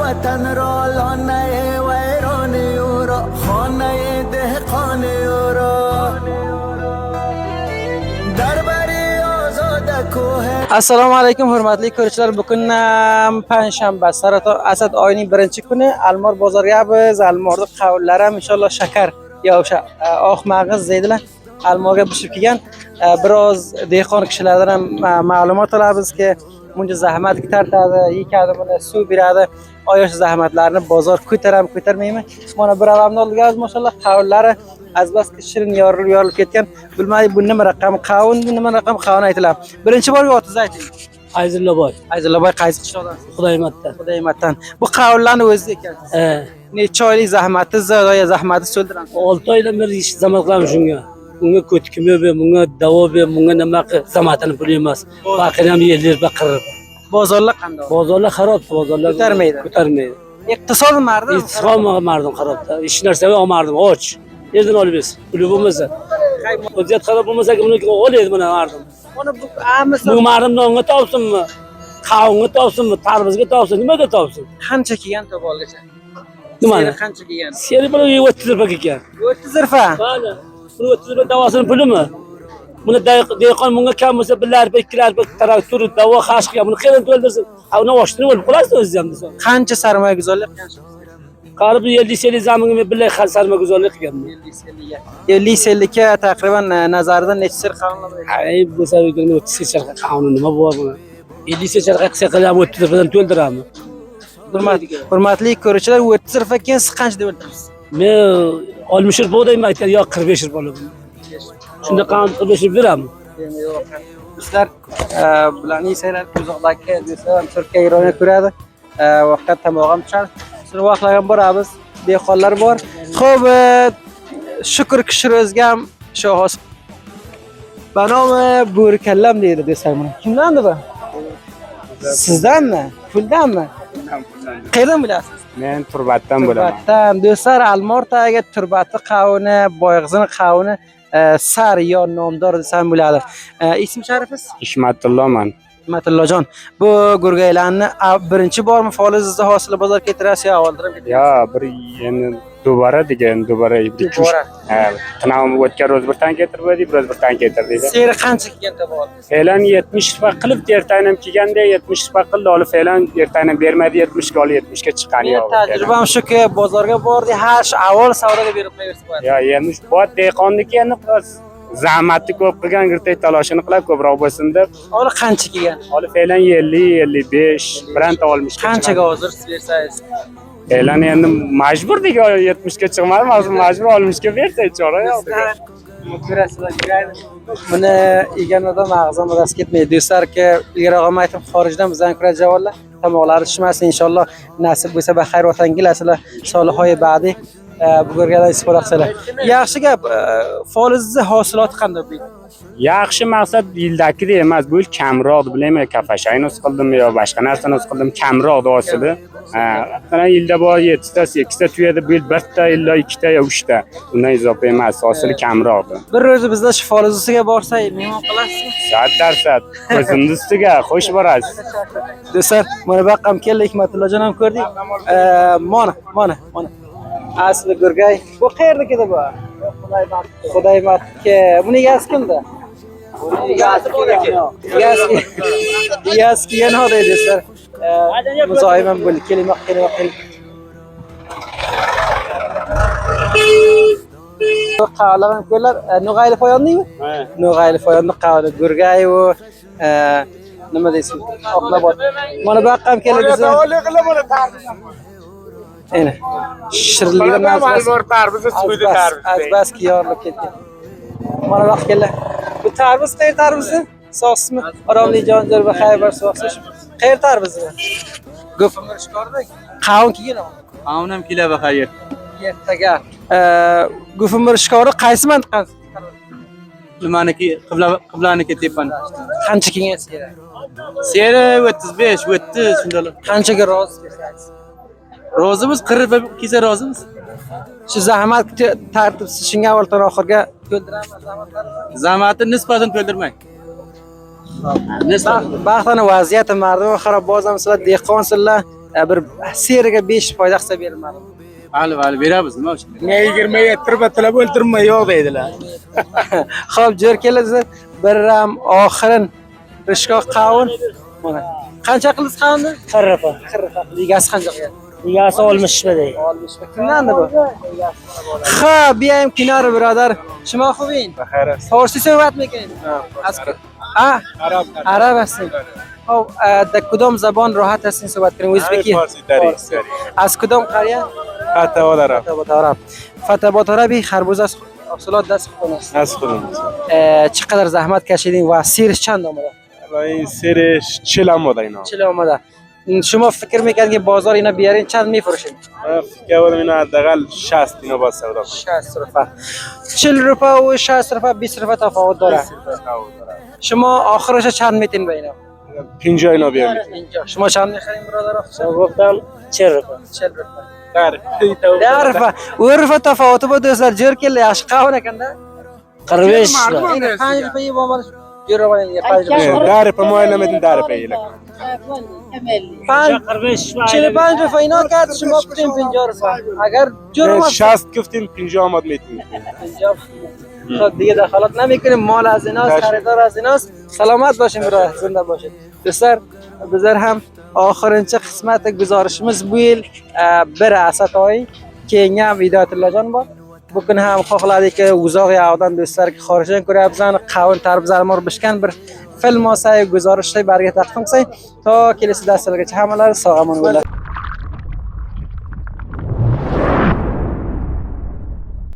وطن را لانه ویرانی او را خانه دهقانی او را در بری آزاد کوه. Assalomu alaykum hurmatli ko'ruvchilar. Bugun panshanba Saraton Asad oyining 1-kuni Almor bozorga biz Almorda qavullar ham inshaalloh shakar yo o'sha oq mag'iz deydilar. Almorga pishib kelgan. Biroz dehqon kishilardan ham ma'lumot olamizki, buncha zahmat tortadi, yekadi, buni suv beradi. Oyosh zahmatlarni bozor ko'tarmaymi? Mana bir odamni oldiga maşallah qavullari azbaski shirin yorilib ketgan. Bilmaydi bu nima raqam qavun, nima raqam qavun aytiladi. Birinchi borga o'tiz ayting. Ayzulloboy. Ayzulloboy qaysi qishloqdan? Xudaymatdan. Bu qavullarni o'zida ekan. Necha oylik zahmatingiz, zahmati so'ldiran. 6 oydan beri ish zaman qilamiz shunga. Bunga ko'tkimi ber, bunga davo ber, bunga nima zamatini pul emas. Baqira ham yerlar baqirib. Bozorlar qanday? Bozorlar xarob, bozorlar ko'tarmaydi. Iqtisod mardim. Iqtisod mardim xarobda. Ish narsa olmardim, och. Yerdan olib bersin. Puli bo'lmasa. Vaziyat xarob bo'lmasa, buni olaydi mana mardim. Mana bu hammasi bu mardimni onga topsinmi? Qavunga topsinmi? Tarbizga topsin, nimaga topsin? Qancha kelgan to'bolgacha? Nimani? Qancha kelgan? Seni bilan 30 rupiya kelgan. 30 rupiya. Mana. Buni 30 rupiya davosini pulimi? Buni dehqon bunga kam bo'lsa 1 rupiya, 2 rupiya traktor davo xash qilgan. Buni qayerdan to'ldirsin? Uni oshtirib olib qo'yasiz o'zingiz ham desa. Qancha sarmoyaguzorlik qilgan? Qarib 50 zaminga billahi sarmoyaguzorlik qilganman. 50 sellikka taqriban nazaridan necha sir qavunlar? Ay, bu saviyaga 30 charqa qavun nima bor buni? 50 charqa qilsa qilib 30 rupiyadan to'ldiramiz. Hurmatli ko'ruvchilar, 30 rupiya keyin siz qancha deb o'tirasiz? Men 60 rupiya deyman aytgan, yo'q 45 rupiya bo'ladi. Shunda qavun 45 rupiya beramiz. Do'stlar, bularning saylar uzoqdagi do'stlar Turkiya Eronga ko'radi. Vaqtda tomog'im tushadi. Shuni vaqtlarga boramiz. Dehqonlar bor. Xo'p, shukr kishir o'zga ham shu hosil. Banomi bo'rikallam deydi do'stlar buni. Kimdandir bu? Sizdanmi? Puldanmi? Qayerdan bilasiz? Men Turbatdan bo'laman. Turbatdan. Do'stlar, Almortaga Turbatni qavuni, Boyg'izning qavuni sar yo nomdor desam bo'ladi. Ism sharifingiz? Ishmatullohman. Ishmatullohjon. Bu gurgaylarni birinchi bormi faoliyatda hosili bozor keltirasiz yo oldirib ketasiz? Yo, bir endi dubara degan, dubara ibrik. Ha, qanam o'tgan ro'z birdan keltirib berdik, biroz birdan keltirdik. Seri qancha kelgan to'g'ri? Fe'lan 70 rupiya qilib ertanim kelganda 70 rupiya qildi, olib fe'lan ertanim bermadi, 70 ga olib 70 ga chiqqan yo'q. Tajribam shuki, bozorga bordi, avval savdoga berib qo'yasiz. Yo, endi bu dehqonniki endi biroz zahmatni ko'p qilgan, g'irtay taloshini qilib ko'proq bo'lsin deb. Oli qancha kelgan? Oli fe'lan 50, 55, biranta olmush. Qanchaga hozir siz bersangiz? Fe'lan endi majbur degan 70 ga chiqmadi, hozir majbur 60 ga bersak chora yo'q. Buni yeganida mag'zim rast ketmaydi. Do'stlarga ilgaroq ham aytdim, xorijdan bizdan ko'ra javonlar tomoqlari tushmasin inshaalloh. Nasib bo'lsa baxayr vatan kelasizlar. Solihoy ba'di bu ko'rganlar istifora qilsalar. Yaxshi gap, faoliyatda hosilot qanday bo'ldi? Yaxshi maqsad yildagidek emas, bu yil kamroq, bilayman, kafashayni o'z qildim yo boshqa narsani o'z qildim, kamroq hosili. Mana yilda bor 7 ta, 8 ta tuyadi, bu yil 1 ta, illa 2 ta yo 3 ta. Undan izofa emas, hosili kamroq. Bir o'zi bizda shu faoliyatiga borsak, mehmon qilasizmi? 100%. Ko'zingiz ustiga qo'sh borasiz. Do'stlar, mana bu ham keldi, Hikmatullohjon ham ko'rdik. Mana. Asli Gurgay. Bu qayerdakida bu? Xudaymatga. Buni egasi kimda? Egasi kelgan hoda do'stlar. Muzoyiman bo'ldi. Keling. Qavlagan ko'rlar, Nug'ayli foyonnimi? Ha. Nug'ayli foyonni qavli Gurgay u nima deysiz? Oqlabot. Mana bu ham keldi bizga. Ana shirinlikdan azbaski yorilib ketgan. Mana vaqt keldi. Bu tarvuz qayer tarvuzi? So'smi? Oromli jonzor va xaybar so'si. Qayer tarvuzi? Gufimir shikordek. Qavun kelgan. Qavun ham keladi xayr. Yertaga. Gufimir shikori qaysi mantaqasi? Nimaniki, qiblaniki tepan. Qancha kelgan seri? Seri 35, 30 shundalar. Qanchaga rozi bersangiz? Rozimiz 40 kelsa rozimiz. Shu zahmat tartibsiz shunga avvaldan oxirga to'ldiramiz zahmatlarni. Zahmatni nisbatan to'ldirmang. Baxtani vaziyati mardon xarob bozam sizlar dehqonsizlar bir seriga 5 foyda qilsa berilmadi. Vali beramiz nima uchun? Men 27 batalab o'ltirmay yo'q deydilar. Xo'p, jo'r kelasiz. Bir ram oxirin rishkoq qavun. Mana. Qancha qilasiz qavunni? 40 ropa. 40 ropa. Ligasi qancha qilgan? Ligasi 60 ropa deydi. 60 ropa. Kimdan bu? Ha, بیایم کنار برادر. شما خوبین؟ بخیر است. فارسی صحبت میکنید؟ از عرب هستین. خب در کدام زبان راحت هستین صحبت کنیم؟ ازبکی؟ فارسی داری. از کدام قریه؟ فتوا دارم. فتوات عربی خربوزه از حاصلات دست خودتون است. از خودم. چقدر زحمت کشیدین و سیرش چند آمده؟ این سرش 40 آمده اینا. 40 آمده. شما فکر میکنید که بازار اینا بیارین چند میفروشین؟ فکر کردم اینا حداقل 60 اینا با سودا کنم. 60 روپا. 40 روپا و 60 روپا 20 روپا تفاوت داره. شما آخرش چند میتین به اینا؟ 50 اینا بیام. 50. شما چند میخرین برادر؟ شما گفتم 40 روپا. 40 روپا. در روپا. و روپا تفاوت بود دوستان جور که لیاش قهوه نکنده؟ 45 این 5 روپایی با ما جور رو بگیرید 5 روپا. در په موایل نمیدین در په ایله. 45 روپا اینا کرد شما گفتیم 50 روپا. اگر جور ما 60 گفتیم 50 آمد میتونیم. 50. خب دیگه دخالت نمیکنیم، مال از ایناست، خریدار از ایناست. سلامت باشین برای زنده باشین. دوستان بذار هم آخرین چه قسمت گزارشimiz bu yil bir asad oyi keyingi ham Hidoyatullajon bor. Bu kun ham xohladik uzoq yoqdan do'stlar xorijdan ko'ryapsan qavun tarib zalmor bishgan bir film olsak guzarishday barga taqdim qilsak to kelasi darslargacha hammalari sog' omon bo'linglar.